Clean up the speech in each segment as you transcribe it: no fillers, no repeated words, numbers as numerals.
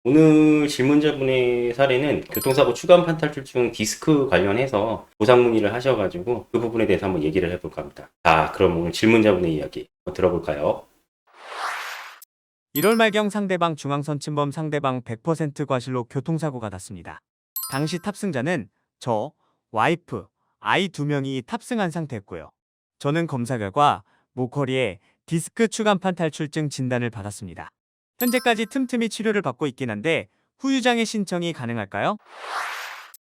오늘 질문자분의 사례는 교통사고 추간판 탈출증 디스크 관련해서 보상 문의를 하셔가지고 그 부분에 대해서 한번 얘기를 해볼까 합니다. 자, 그럼 오늘 질문자분의 이야기 한번 들어볼까요? 1월 말경 상대방 중앙선 침범 상대방 100% 과실로 교통사고가 났습니다. 당시 탑승자는 저, 와이프, 아이 2명이 탑승한 상태였고요. 저는 검사 결과 목허리에 디스크 추간판 탈출증 진단을 받았습니다. 현재까지 틈틈이 치료를 받고 있긴 한데 후유장애 신청이 가능할까요?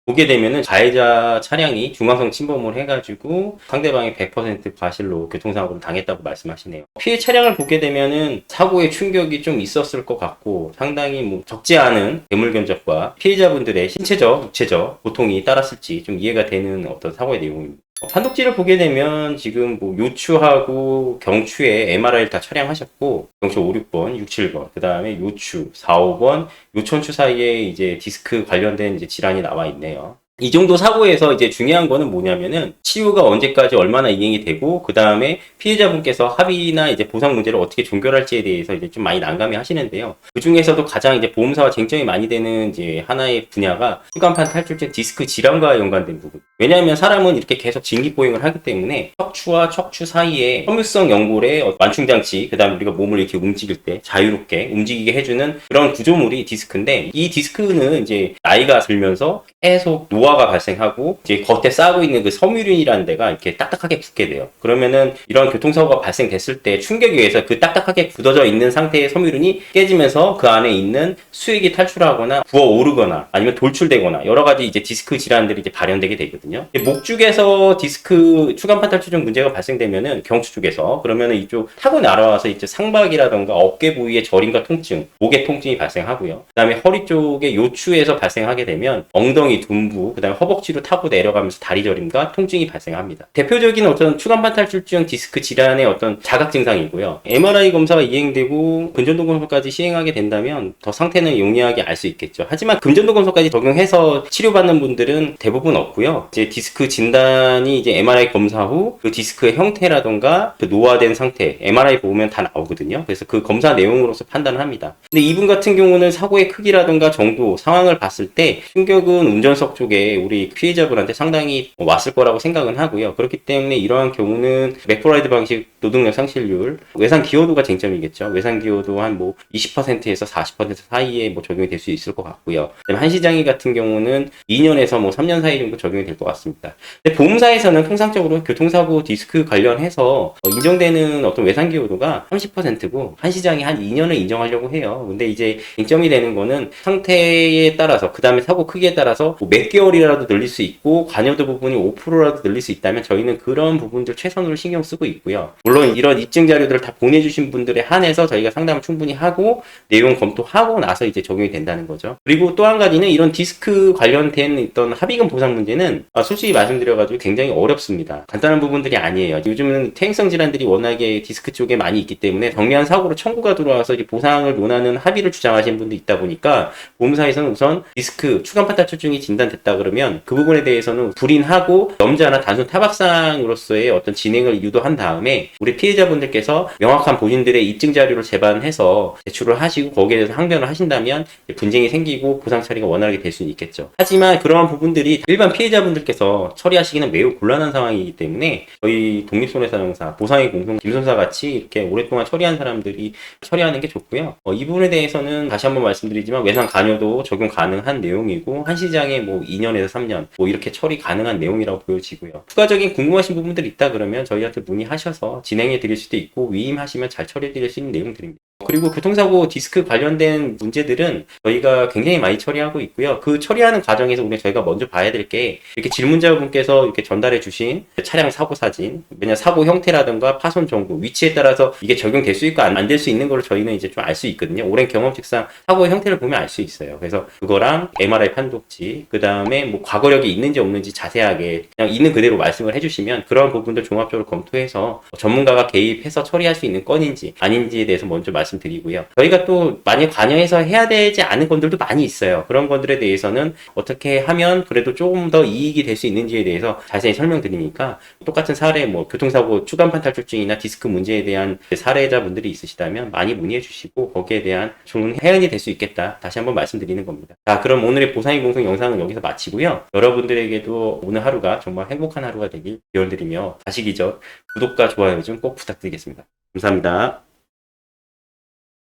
보게 되면은 가해자 차량이 중앙선 침범을 해가지고 상대방이 100% 과실로 교통사고를 당했다고 말씀하시네요. 피해 차량을 보게 되면은 사고의 충격이 좀 있었을 것 같고 상당히 적지 않은 괴물견적과 피해자분들의 신체적, 육체적 고통이 따랐을지 좀 이해가 되는 어떤 사고의 내용입니다. 판독지를 보게 되면 지금 요추하고 경추에 MRI를 다 촬영하셨고 경추 5, 6번, 6, 7번, 그 다음에 요추 4, 5번, 요천추 사이에 이제 디스크 관련된 이제 질환이 나와 있네요. 이 정도 사고에서 이제 중요한 거는 뭐냐면은 치유가 언제까지 얼마나 이행이 되고 그 다음에 피해자분께서 합의나 이제 보상 문제를 어떻게 종결할지에 대해서 이제 좀 많이 난감해 하시는데요. 그 중에서도 가장 이제 보험사와 쟁점이 많이 되는 이제 하나의 분야가 추간판 탈출증 디스크 질환과 연관된 부분. 왜냐하면 사람은 이렇게 계속 진기보행을 하기 때문에 척추와 척추 사이에 섬유성 연골의 완충장치, 그 다음에 우리가 몸을 이렇게 움직일 때 자유롭게 움직이게 해주는 그런 구조물이 디스크인데 이 디스크는 이제 나이가 들면서 계속 노화가 발생하고 이제 겉에 쌓고 있는 그 섬유륜이라는 데가 이렇게 딱딱하게 굳게 돼요. 그러면은 이런 교통사고가 발생됐을 때 충격에 의해서 그 딱딱하게 굳어져 있는 상태의 섬유륜이 깨지면서 그 안에 있는 수액이 탈출하거나 부어오르거나 아니면 돌출되거나 여러 가지 이제 디스크 질환들이 이제 발현되게 되거든요. 목 쪽에서 디스크 추간판 탈출증 문제가 발생되면은 경추 쪽에서 그러면은 이쪽 타고 날아와서 이제 상박이라던가 어깨 부위의 저림과 통증, 목의 통증이 발생하고요. 그다음에 허리 쪽에 요추에서 발생하게 되면 엉덩이, 둔부, 그다음에 허벅지로 타고 내려가면서 다리 저림과 통증이 발생합니다. 대표적인 어떤 추간판 탈출증 디스크 질환의 어떤 자각 증상이고요. MRI 검사가 이행되고 금전도 검사까지 시행하게 된다면 더 상태는 용이하게 알 수 있겠죠. 하지만 금전도 검사까지 적용해서 치료받는 분들은 대부분 없고요. 이제 디스크 진단이 이제 MRI 검사 후 그 디스크의 형태라던가 그 노화된 상태 MRI 보면 다 나오거든요. 그래서 그 검사 내용으로서 판단을 합니다. 근데 이분 같은 경우는 사고의 크기라던가 정도 상황을 봤을 때 충격은 운전석 쪽에 우리 피해자분한테 상당히 왔을 거라고 생각은 하고요. 그렇기 때문에 이러한 경우는 맥브라이드 방식 노동력 상실률, 외상 기여도가 쟁점이겠죠. 외상 기여도 한 20%에서 40% 사이에 적용이 될 수 있을 것 같고요. 한시장애 같은 경우는 2년에서 3년 사이 정도 적용이 될 것 같습니다. 근데 보험사에서는 통상적으로 교통사고 디스크 관련해서 인정되는 어떤 외상 기여도가 30%고 한시장애 한 2년을 인정하려고 해요. 근데 이제 쟁점이 되는 거는 상태에 따라서 그 다음에 사고 크기에 따라서 몇 개월이라도 늘릴 수 있고 관여도 부분이 5%라도 늘릴 수 있다면 저희는 그런 부분들 최선으로 신경 쓰고 있고요. 물론 이런 입증 자료들을 다 보내주신 분들에 한해서 저희가 상담을 충분히 하고 내용 검토하고 나서 이제 적용이 된다는 거죠. 그리고 또 한 가지는 이런 디스크 관련된 어떤 합의금 보상 문제는 솔직히 말씀드려가지고 굉장히 어렵습니다. 간단한 부분들이 아니에요. 요즘은 퇴행성 질환들이 워낙에 디스크 쪽에 많이 있기 때문에 경미한 사고로 청구가 들어와서 이제 보상을 논하는 합의를 주장하시는 분도 있다 보니까 보험사에서는 우선 디스크 추간판 탈출증이 진단됐다 그러면 그 부분에 대해서는 불인하고 염자나 단순 타박상으로서의 어떤 진행을 유도한 다음에 우리 피해자분들께서 명확한 본인들의 입증 자료를 제반해서 제출을 하시고 거기에 대해서 항변을 하신다면 분쟁이 생기고 보상 처리가 원활하게 될 수는 있겠죠. 하지만 그러한 부분들이 일반 피해자분들께서 처리하시기는 매우 곤란한 상황이기 때문에 저희 독립손해사정사, 보상의 공동 김손사 같이 이렇게 오랫동안 처리한 사람들이 처리하는 게 좋고요. 이 부분에 대해서는 다시 한번 말씀드리지만 외상 간여도 적용 가능한 내용이고 한시장에 2년에서 3년 이렇게 처리 가능한 내용이라고 보여지고요. 추가적인 궁금하신 부분들이 있다 그러면 저희한테 문의하셔서 진행해 드릴 수도 있고 위임하시면 잘 처리해 드릴 수 있는 내용들입니다. 그리고 교통사고 디스크 관련된 문제들은 저희가 굉장히 많이 처리하고 있고요. 그 처리하는 과정에서 우리 저희가 먼저 봐야 될 게 이렇게 질문자분께서 이렇게 전달해 주신 차량 사고 사진, 왜냐 사고 형태라든가 파손 정보, 위치에 따라서 이게 적용될 수 있고 안 될 수 있는 걸 저희는 이제 좀 알 수 있거든요. 오랜 경험칙상 사고의 형태를 보면 알 수 있어요. 그래서 그거랑 MRI 판독지, 그 다음에 과거력이 있는지 없는지 자세하게 그냥 있는 그대로 말씀을 해주시면 그런 부분들 종합적으로 검토해서 전문가가 개입해서 처리할 수 있는 건인지 아닌지에 대해서 먼저 말씀 말씀드리고요. 저희가 또 많이 관여해서 해야 되지 않은 건들도 많이 있어요. 그런 것들에 대해서는 어떻게 하면 그래도 조금 더 이익이 될 수 있는지에 대해서 자세히 설명드리니까 똑같은 사례, 뭐 교통사고 추간판 탈출증이나 디스크 문제에 대한 사례자분들이 있으시다면 많이 문의해 주시고 거기에 대한 좋은 해안이 될 수 있겠다. 다시 한번 말씀드리는 겁니다. 자, 그럼 오늘의 보상의 공성 영상은 여기서 마치고요. 여러분들에게도 오늘 하루가 정말 행복한 하루가 되길 기원드리며 다시 기적 구독과 좋아요 좀 꼭 부탁드리겠습니다. 감사합니다.